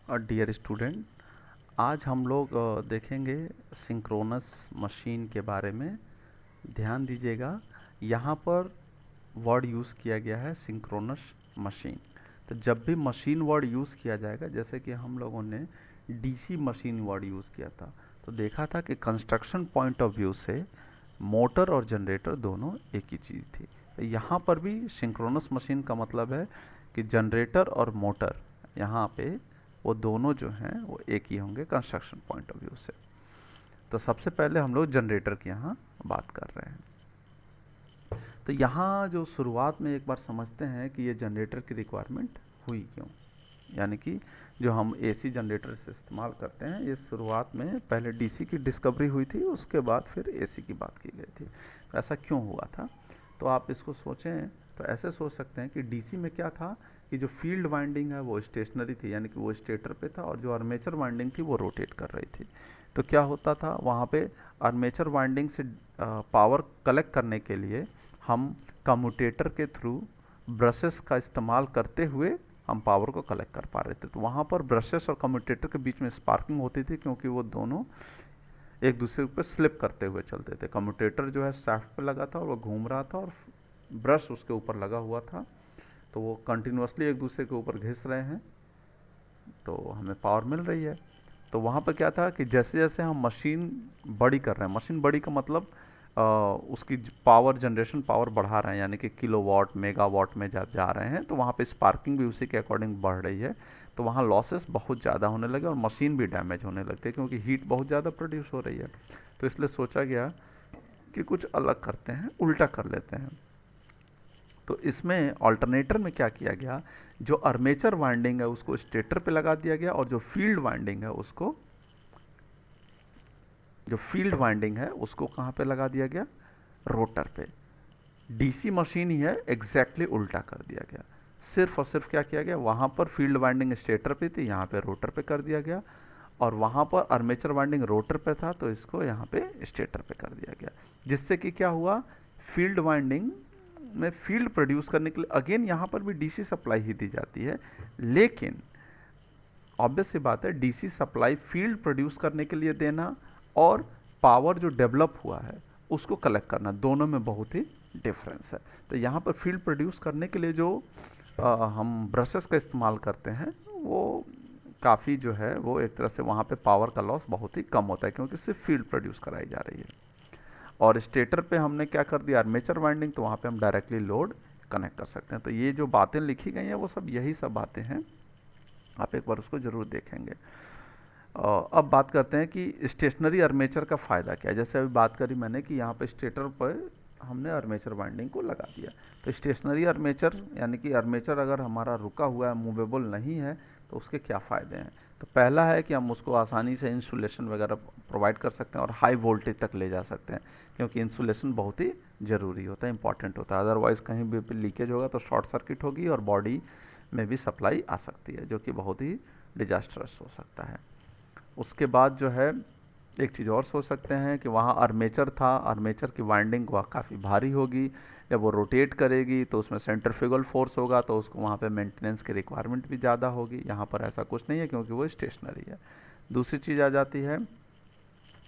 Dear student, आज हम लोग देखेंगे सिंक्रोनस मशीन के बारे में। ध्यान दीजिएगा, यहाँ पर वर्ड यूज़ किया गया है सिंक्रोनस मशीन। तो जब भी मशीन वर्ड यूज़ किया जाएगा, जैसे कि हम लोगों ने डीसी मशीन वर्ड यूज़ किया था, तो देखा था कि कंस्ट्रक्शन पॉइंट ऑफ व्यू से मोटर और जनरेटर दोनों एक ही चीज़ थी। तो यहाँ पर भी सिंक्रोनस मशीन का मतलब है कि जनरेटर और मोटर यहाँ पे वो दोनों जो हैं वो एक ही होंगे कंस्ट्रक्शन पॉइंट ऑफ व्यू से। तो सबसे पहले हम लोग जनरेटर की यहाँ बात कर रहे हैं। तो यहाँ जो शुरुआत में एक बार समझते हैं कि ये जनरेटर की रिक्वायरमेंट हुई क्यों। यानी कि जो हम एसी जनरेटर से इस्तेमाल करते हैं, ये शुरुआत में पहले डीसी की डिस्कवरी हुई थी, उसके बाद फिर एसी की बात की गई थी। तो ऐसा क्यों हुआ था, तो आप इसको सोचें तो ऐसे सोच सकते हैं कि डीसी में क्या था कि जो फील्ड वाइंडिंग है वो स्टेशनरी थी, यानी कि वो स्टेटर पे था, और जो आर्मेचर वाइंडिंग थी वो रोटेट कर रही थी। तो क्या होता था वहाँ पे, आर्मेचर वाइंडिंग से पावर कलेक्ट करने के लिए हम कम्यूटेटर के थ्रू ब्रशेस का इस्तेमाल करते हुए हम पावर को कलेक्ट कर पा रहे थे। तो वहाँ पर ब्रशेस और कम्यूटेटर के बीच में स्पार्किंग होती थी, क्योंकि वो दोनों एक दूसरे पे स्लिप करते हुए चलते थे। कम्यूटेटर जो है शाफ्ट पे लगा था और वो घूम रहा था, और ब्रश उसके ऊपर लगा हुआ था, तो वो कंटिन्यूसली एक दूसरे के ऊपर घिस रहे हैं, तो हमें पावर मिल रही है। तो वहाँ पर क्या था कि जैसे जैसे हम मशीन बड़ी कर रहे हैं, मशीन बड़ी का मतलब उसकी पावर जनरेशन पावर बढ़ा रहे हैं, यानी कि किलोवाट मेगावाट में जब जा रहे हैं, तो वहाँ पे स्पार्किंग भी उसी के अकॉर्डिंग बढ़ रही है। तो वहाँ लॉसेस बहुत ज़्यादा होने लगे और मशीन भी डैमेज होने लगती है, क्योंकि हीट बहुत ज़्यादा प्रोड्यूस हो रही है। तो इसलिए सोचा गया कि कुछ अलग करते हैं, उल्टा कर लेते हैं। तो इसमें ऑल्टरनेटर में क्या किया गया, जो आर्मेचर वाइंडिंग है उसको स्टेटर पे लगा दिया गया, और जो फील्ड वाइंडिंग है उसको कहाँ पे लगा दिया गया, रोटर पे। डीसी मशीन ही है, एग्जैक्टली उल्टा कर दिया गया। सिर्फ और सिर्फ क्या किया गया, वहाँ पर फील्ड वाइंडिंग स्टेटर पे थी, यहाँ पे रोटर पे कर दिया गया, और वहाँ पर आर्मेचर वाइंडिंग रोटर पे था, तो इसको यहाँ पे स्टेटर पे कर दिया गया। जिससे कि क्या हुआ, फील्ड वाइंडिंग में फील्ड प्रोड्यूस करने के लिए अगेन यहाँ पर भी डीसी सप्लाई ही दी जाती है, लेकिन ऑब्वियस सी बात है, डीसी सप्लाई फील्ड प्रोड्यूस करने के लिए देना और पावर जो डेवलप हुआ है उसको कलेक्ट करना, दोनों में बहुत ही डिफरेंस है। तो यहाँ पर फील्ड प्रोड्यूस करने के लिए जो हम ब्रशेस का इस्तेमाल करते हैं, वो काफ़ी जो है वो एक तरह से वहाँ पे पावर का लॉस बहुत ही कम होता है, क्योंकि सिर्फ फील्ड प्रोड्यूस कराई जा रही है। और स्टेटर पे हमने क्या कर दिया, आर्मेचर वाइंडिंग, तो वहाँ पे हम डायरेक्टली लोड कनेक्ट कर सकते हैं। तो ये जो बातें लिखी गई हैं वो सब यही सब बातें हैं, आप एक बार उसको ज़रूर देखेंगे। अब बात करते हैं कि स्टेशनरी आर्मेचर का फ़ायदा क्या है। जैसे अभी बात करी मैंने कि यहाँ पे स्टेटर पर हमने आर्मेचर वाइंडिंग को लगा दिया। तो स्टेशनरी आर्मेचर यानी कि आर्मेचर अगर हमारा रुका हुआ है, मूवेबल नहीं है, तो उसके क्या फ़ायदे हैं। तो पहला है कि हम उसको आसानी से इंसुलेशन वगैरह प्रोवाइड कर सकते हैं और हाई वोल्टेज तक ले जा सकते हैं, क्योंकि इंसुलेशन बहुत ही ज़रूरी होता है, इंपॉर्टेंट होता है। अदरवाइज़ कहीं भी लीकेज होगा तो शॉर्ट सर्किट होगी और बॉडी में भी सप्लाई आ सकती है, जो कि बहुत ही डिजास्टरस हो सकता है। उसके बाद जो है एक चीज़ और सोच सकते हैं कि वहाँ आर्मेचर था, आर्मेचर की वाइंडिंग वह काफ़ी भारी होगी, जब वो रोटेट करेगी तो उसमें सेंट्रीफ्यूगल फोर्स होगा, तो उसको वहाँ पे मेंटेनेंस की रिक्वायरमेंट भी ज़्यादा होगी। यहाँ पर ऐसा कुछ नहीं है, क्योंकि वो स्टेशनरी है। दूसरी चीज़ आ जाती है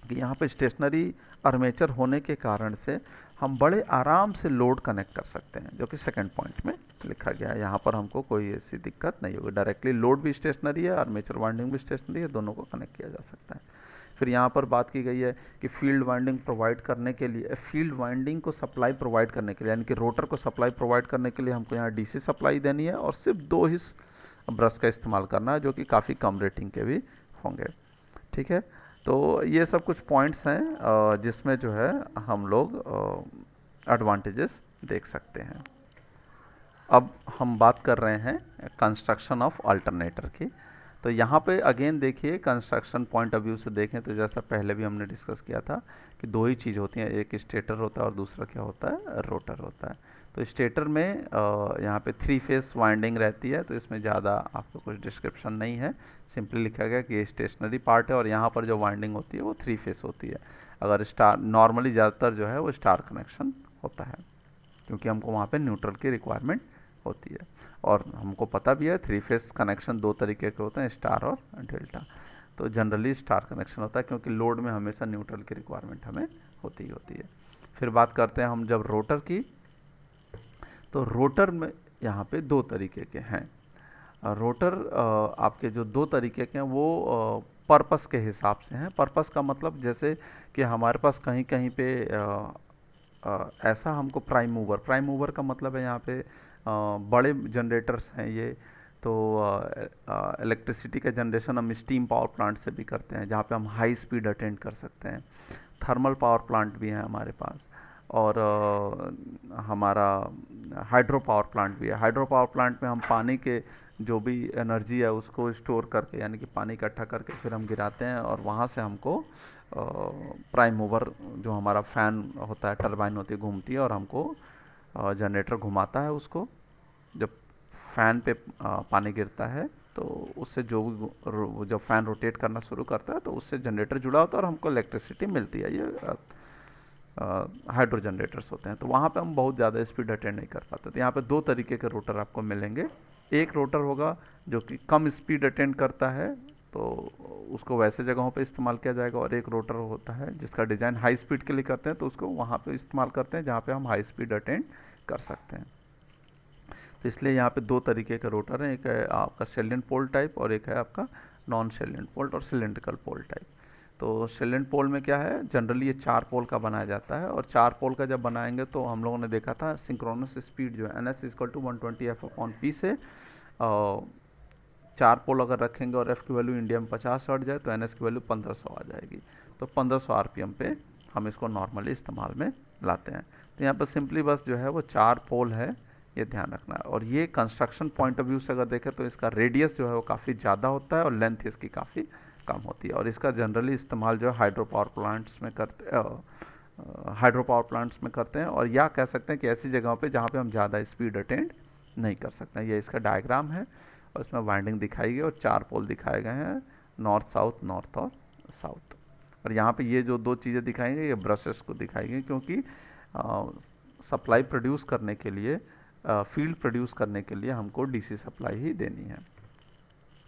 कि यहाँ पे स्टेशनरी आर्मेचर होने के कारण से हम बड़े आराम से लोड कनेक्ट कर सकते हैं, जो कि सेकंड पॉइंट में लिखा गया है। यहाँ पर हमको कोई ऐसी दिक्कत नहीं होगी, डायरेक्टली लोड भी स्टेशनरी है, आर्मेचर वाइंडिंग भी स्टेशनरी है, दोनों को कनेक्ट किया जा सकता है। फिर यहाँ पर बात की गई है कि फील्ड वाइंडिंग प्रोवाइड करने के लिए, फील्ड वाइंडिंग को सप्लाई प्रोवाइड करने के लिए, यानी कि रोटर को सप्लाई प्रोवाइड करने के लिए हमको यहाँ डीसी सप्लाई देनी है, और सिर्फ 2 ही ब्रश का इस्तेमाल करना है, जो कि काफ़ी कम रेटिंग के भी होंगे। ठीक है, तो ये सब कुछ पॉइंट्स हैं जिसमें जो है हम लोग एडवांटेजेस देख सकते हैं। अब हम बात कर रहे हैं कंस्ट्रक्शन ऑफ अल्टरनेटर की। तो यहाँ पे अगेन देखिए, कंस्ट्रक्शन पॉइंट ऑफ व्यू से देखें तो जैसा पहले भी हमने डिस्कस किया था कि 2 ही चीज़ होती हैं, एक स्टेटर होता है और दूसरा क्या होता है, रोटर होता है। तो स्टेटर में यहाँ पे 3 फेस वाइंडिंग रहती है, तो इसमें ज़्यादा आपको कुछ डिस्क्रिप्शन नहीं है, सिंपली लिखा गया कि ये स्टेशनरी पार्ट है, और यहाँ पर जो वाइंडिंग होती है वो 3 फेस होती है। अगर स्टार नॉर्मली ज़्यादातर जो है वो स्टार कनेक्शन होता है, क्योंकि हमको वहाँ पे न्यूट्रल की रिक्वायरमेंट होती है। और हमको पता भी है 3 फेस कनेक्शन 2 तरीके के होते हैं, स्टार और डेल्टा। तो जनरली स्टार कनेक्शन होता है क्योंकि लोड में हमेशा न्यूट्रल की रिक्वायरमेंट हमें होती ही होती है। फिर बात करते हैं हम जब रोटर की, तो रोटर में यहाँ पे 2 तरीके के हैं। रोटर आपके जो 2 तरीके के हैं वो पर्पस के हिसाब से हैं। पर्पस का मतलब जैसे कि हमारे पास कहीं कहीं पे ऐसा हमको प्राइम मूवर का मतलब है यहाँ पे बड़े जनरेटर्स हैं ये। तो इलेक्ट्रिसिटी का जनरेशन हम स्टीम पावर प्लांट से भी करते हैं, जहाँ पे हम हाई स्पीड अटेंड कर सकते हैं। थर्मल पावर प्लांट भी है हमारे पास, और हमारा हाइड्रो पावर प्लांट भी है। हाइड्रो पावर प्लांट में हम पानी के जो भी एनर्जी है उसको स्टोर करके, यानी कि पानी इकट्ठा करके फिर हम गिराते हैं, और वहाँ से हमको प्राइम मूवर जो हमारा फैन होता है, टरबाइन होती है, घूमती है और हमको जनरेटर घुमाता है उसको। जब फैन पे पानी गिरता है तो उससे जो भी जब फैन रोटेट करना शुरू करता है तो उससे जनरेटर जुड़ा होता है और हमको इलेक्ट्रिसिटी मिलती है। ये हाइड्रो जनरेटर्स होते हैं। तो वहाँ पे हम बहुत ज़्यादा स्पीड अटेंड नहीं कर पाते। तो यहाँ पे 2 तरीके के रोटर आपको मिलेंगे। एक रोटर होगा जो कि कम स्पीड अटेंड करता है, तो उसको वैसे जगहों पे इस्तेमाल किया जाएगा। और एक रोटर होता है जिसका डिज़ाइन हाई स्पीड के लिए करते हैं, तो उसको वहाँ पे इस्तेमाल करते हैं जहाँ पे हम हाई स्पीड अटेंड कर सकते हैं। तो इसलिए यहाँ पे 2 तरीके के रोटर हैं, एक है आपका सेलेंट पोल टाइप और एक है आपका नॉन सेलेंट पोल और सिलेंड्रिकल पोल टाइप। तो सेलेंट पोल में क्या है, जनरली ये 4 पोल का बनाया जाता है, और 4 पोल का जब बनाएंगे तो हम लोगों ने देखा था सिंक्रोनस स्पीड जो है NS इक्वल टू 120F/P से 4 पोल अगर रखेंगे और F की वैल्यू इंडिया में 50 हट जाए तो NS की वैल्यू 1500 आ जाएगी। तो 1500 RPM पे हम इसको नॉर्मली इस्तेमाल में लाते हैं। तो यहाँ पर सिंपली बस जो है वो 4 पोल है, ये ध्यान रखना है। और ये कंस्ट्रक्शन पॉइंट ऑफ व्यू से अगर देखें तो इसका रेडियस जो है वो काफ़ी ज़्यादा होता है और लेंथ इसकी काफ़ी कम होती है। और इसका जनरली इस्तेमाल जो है हाइड्रो पावर प्लांट्स में करते हैं, और या कह सकते हैं कि ऐसी जगहों पे जहाँ पे हम ज़्यादा स्पीड अटेंड नहीं कर सकते हैं। ये इसका डायग्राम है और इसमें वाइंडिंग दिखाई गई और 4 पोल दिखाए गए हैं, नॉर्थ और साउथ। और यहाँ पे ये जो 2 चीज़ें दिखाई गई ये ब्रशेस को दिखाई गई, क्योंकि सप्लाई प्रोड्यूस करने के लिए, फील्ड प्रोड्यूस करने के लिए हमको DC सप्लाई ही देनी है।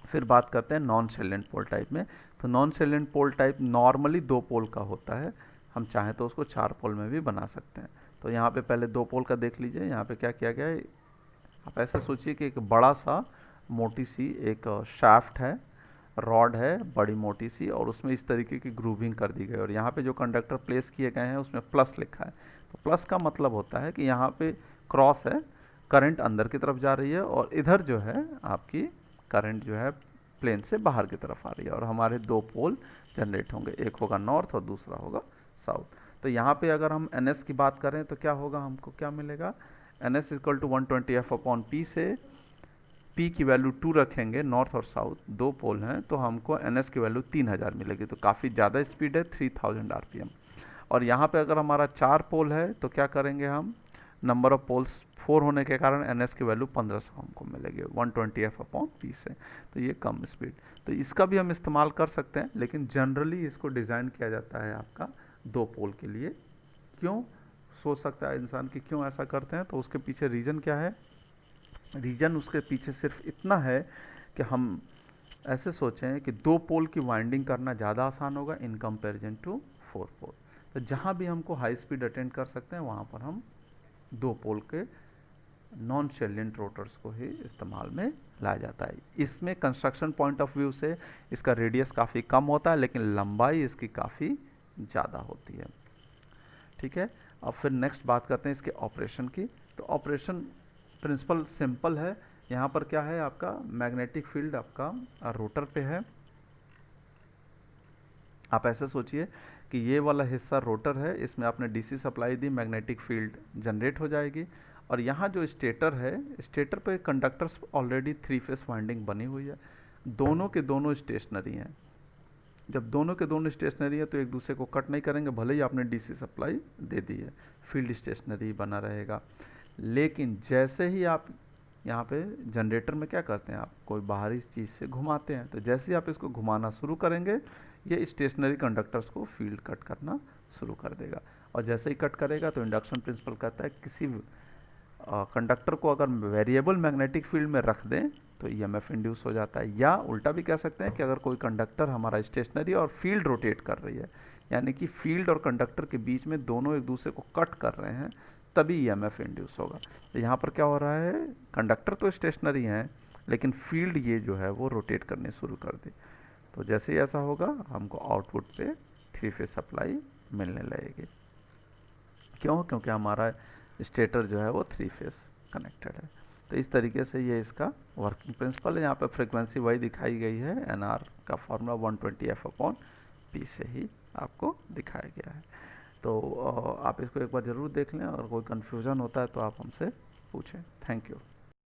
फिर बात करते हैं नॉन सेलेंट पोल टाइप में। तो नॉन सेलेंट पोल टाइप नॉर्मली 2 पोल का होता है, हम चाहें तो उसको 4 पोल में भी बना सकते हैं। तो यहाँ पे पहले 2 पोल का देख लीजिए। यहाँ पे क्या किया गया है, आप ऐसे सोचिए कि एक बड़ा सा मोटी सी एक शाफ्ट है, रॉड है बड़ी मोटी सी, और उसमें इस तरीके की ग्रूविंग कर दी गई, और यहाँ पे जो कंडक्टर प्लेस किए गए हैं उसमें प्लस लिखा है। तो प्लस का मतलब होता है कि यहाँ पे क्रॉस है, करंट अंदर की तरफ जा रही है, और इधर जो है आपकी करंट जो है प्लेन से बाहर की तरफ आ रही है, और हमारे 2 पोल जनरेट होंगे, एक होगा नॉर्थ और दूसरा होगा साउथ। तो यहाँ पे अगर हम NS की बात करें तो क्या होगा, हमको क्या मिलेगा, NS इक्वल टू 120F/P से P की वैल्यू 2 रखेंगे, नॉर्थ और साउथ 2 पोल हैं, तो हमको NS की वैल्यू 3000 मिलेगी। तो काफ़ी ज़्यादा स्पीड है, 3000 RPM। और यहाँ पे अगर हमारा 4 पोल है तो क्या करेंगे हम, नंबर ऑफ पोल्स 4 होने के कारण NS की वैल्यू 1500 हमको मिलेगी 120F/P से। तो ये कम स्पीड, तो इसका भी हम इस्तेमाल कर सकते हैं, लेकिन जनरली इसको डिज़ाइन किया जाता है आपका 2 पोल के लिए। क्यों, सोच सकता है इंसान कि क्यों ऐसा करते हैं, तो उसके पीछे रीज़न क्या है। रीज़न उसके पीछे सिर्फ इतना है कि हम ऐसे सोचें कि 2 पोल की वाइंडिंग करना ज़्यादा आसान होगा इन कंपैरिजन टू 4 पोल। तो जहाँ भी हमको हाई स्पीड अटेंड कर सकते हैं वहाँ पर हम 2 पोल के नॉन सेलेंट रोटर्स को ही इस्तेमाल में लाया जाता है। इसमें कंस्ट्रक्शन पॉइंट ऑफ व्यू से इसका रेडियस काफ़ी कम होता है, लेकिन लंबाई इसकी काफ़ी ज़्यादा होती है। ठीक है, अब फिर नेक्स्ट बात करते हैं इसके ऑपरेशन की। तो ऑपरेशन प्रिंसिपल सिंपल है। यहाँ पर क्या है, आपका मैग्नेटिक फील्ड आपका रोटर पे है। आप ऐसे सोचिए कि ये वाला हिस्सा रोटर है, इसमें आपने DC सप्लाई दी, मैग्नेटिक फील्ड जनरेट हो जाएगी। और यहाँ जो स्टेटर है, स्टेटर पे कंडक्टर्स ऑलरेडी 3 फेस वाइंडिंग बनी हुई है, दोनों के दोनों स्टेशनरी हैं। जब दोनों के दोनों स्टेशनरी है तो एक दूसरे को कट नहीं करेंगे, भले ही आपने DC सप्लाई दे दी है, फील्ड स्टेशनरी बना रहेगा। लेकिन जैसे ही आप यहाँ पे जनरेटर में क्या करते हैं, आप कोई बाहरी चीज़ से घुमाते हैं, तो जैसे ही आप इसको घुमाना शुरू करेंगे ये स्टेशनरी कंडक्टर्स को फील्ड कट करना शुरू कर देगा। और जैसे ही कट करेगा तो इंडक्शन प्रिंसिपल कहता है किसी कंडक्टर को अगर वेरिएबल मैग्नेटिक फील्ड में रख दें तो ईएमएफ इंड्यूस हो जाता है। या उल्टा भी कह सकते हैं कि अगर कोई कंडक्टर हमारा स्टेशनरी और फील्ड रोटेट कर रही है, यानी कि फील्ड और कंडक्टर के बीच में दोनों एक दूसरे को कट कर रहे हैं, तभी ईएमएफ इंड्यूस होगा। तो यहाँ पर क्या हो रहा है, कंडक्टर तो स्टेशनरी हैं लेकिन फील्ड ये जो है वो रोटेट करनी शुरू कर दी। तो जैसे ही ऐसा होगा हमको आउटपुट पे 3 फेज सप्लाई मिलने लगेगी। क्यों? क्योंकि हमारा स्टेटर जो है वो 3 फेज कनेक्टेड है। तो इस तरीके से ये इसका वर्किंग प्रिंसिपल है। यहाँ पे फ्रीक्वेंसी वही दिखाई गई है, एनआर का फार्मूला 120F/P से ही आपको दिखाया गया है। तो आप इसको एक बार ज़रूर देख लें और कोई कन्फ्यूज़न होता है तो आप हमसे पूछें। Thank you.